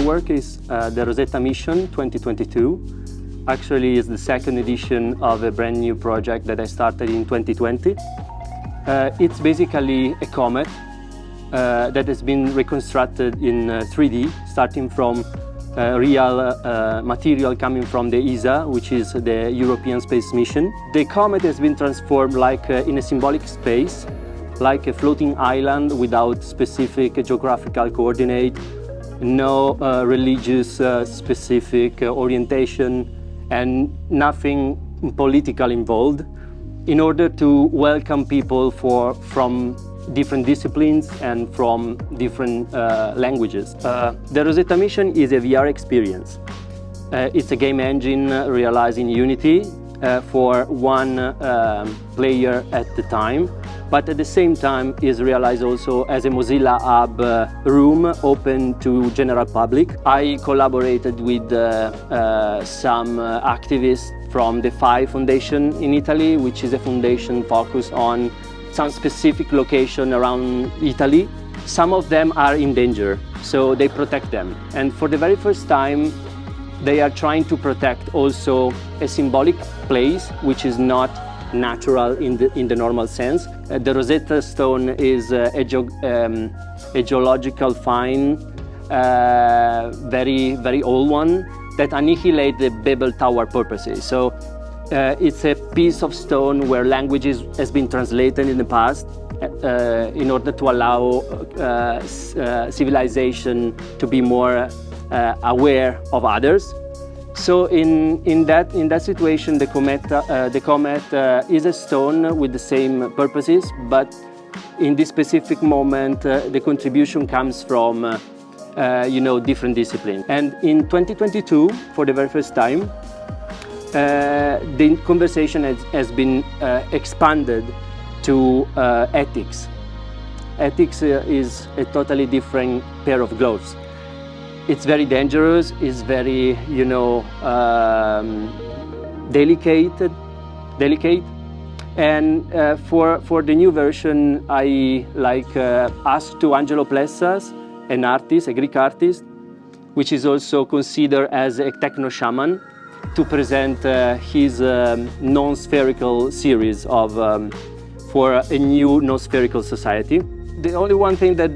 work is the Rosetta Mission 2022. Actually, it's the second edition of a brand new project that I started in 2020. It's basically a comet that has been reconstructed in 3D, starting from real material coming from the E.S.A, which is the European Space Mission. The comet has been transformed like in a symbolic space, like a floating island without specific geographical coordinate, no religious specific orientation, and nothing political involved, in order to welcome people from different disciplines and from different languages. The Rosetta Mission is a VR experience. It's a game engine realized in Unity for one player at the time, but at the same time is realized also as a Mozilla Hub room open to general public. I collaborated with some activists from the E.S.A Foundation in Italy, which is a foundation focused on some specific location around Italy. Some of them are in danger, so they protect them. And for the very first time, they are trying to protect also a symbolic place, which is not natural in the normal sense. The Rosetta Stone is a geological find, very old one, that annihilate the Babel Tower purposes. So it's a piece of stone where languages has been translated in the past in order to allow civilization to be more aware of others. So in that situation, the comet is a stone with the same purposes, but in this specific moment, the contribution comes from different disciplines. And in 2022, for the very first time, the conversation has been expanded to ethics. Ethics is a totally different pair of gloves. It's very dangerous, it's very, delicate. And for the new version, I asked to Angelo Plessas, an artist, a Greek artist, which is also considered as a techno-shaman, to present his non-spherical series for a new non-spherical society. The only one thing that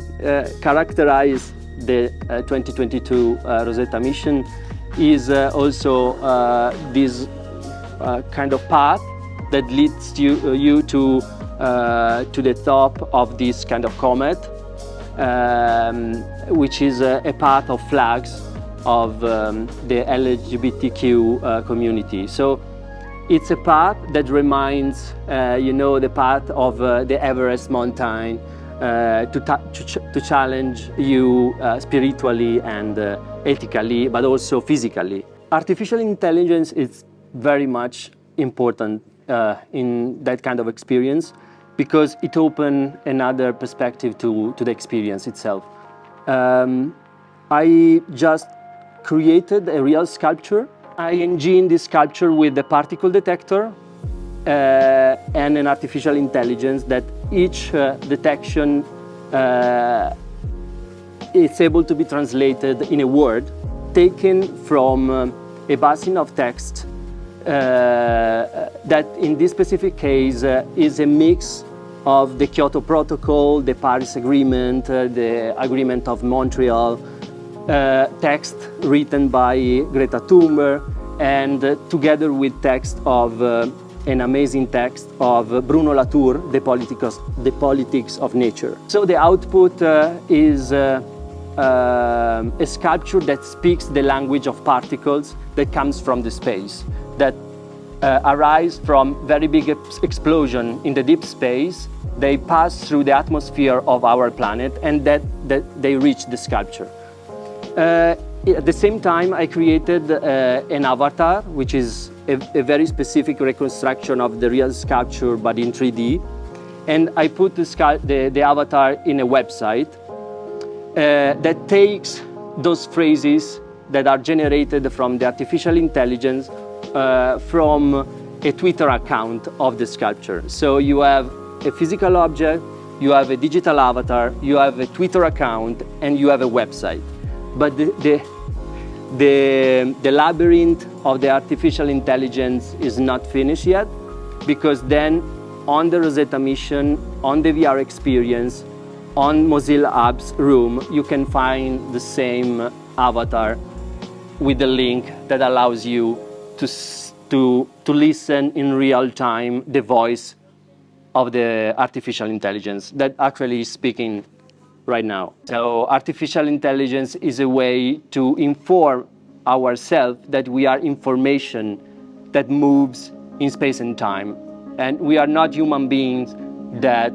characterized the 2022 Rosetta Mission is also this kind of path that leads you to the top of this kind of comet, which is a path of flags of the LGBTQ community. So it's a path that reminds, the path of the Everest mountain, to challenge you spiritually and ethically, but also physically. Artificial intelligence is very much important in that kind of experience, because it opens another perspective to the experience itself. I just created a real sculpture. I engineered this sculpture with a particle detector and an artificial intelligence that each detection is able to be translated in a word taken from a basin of text that in this specific case is a mix of the Kyoto Protocol, the Paris Agreement, the Agreement of Montreal, text written by Greta Thunberg, and together with text of an amazing text of Bruno Latour, The Politics of Nature. So the output is a sculpture that speaks the language of particles that comes from the space, that arise from very big explosion in the deep space. They pass through the atmosphere of our planet, and that they reach the sculpture. At the same time, I created an avatar, which is a very specific reconstruction of the real sculpture, but in 3D. And I put the avatar in a website that takes those phrases that are generated from the artificial intelligence from a Twitter account of the sculpture. So you have a physical object, you have a digital avatar, you have a Twitter account, and you have a website. But the labyrinth of the artificial intelligence is not finished yet, because then on the Rosetta Mission, on the VR experience, on Mozilla Apps room, you can find the same avatar with a link that allows you to listen in real time the voice of the artificial intelligence that actually is speaking right now. So artificial intelligence is a way to inform ourselves that we are information that moves in space and time. And we are not human beings that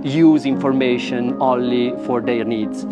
use information only for their needs.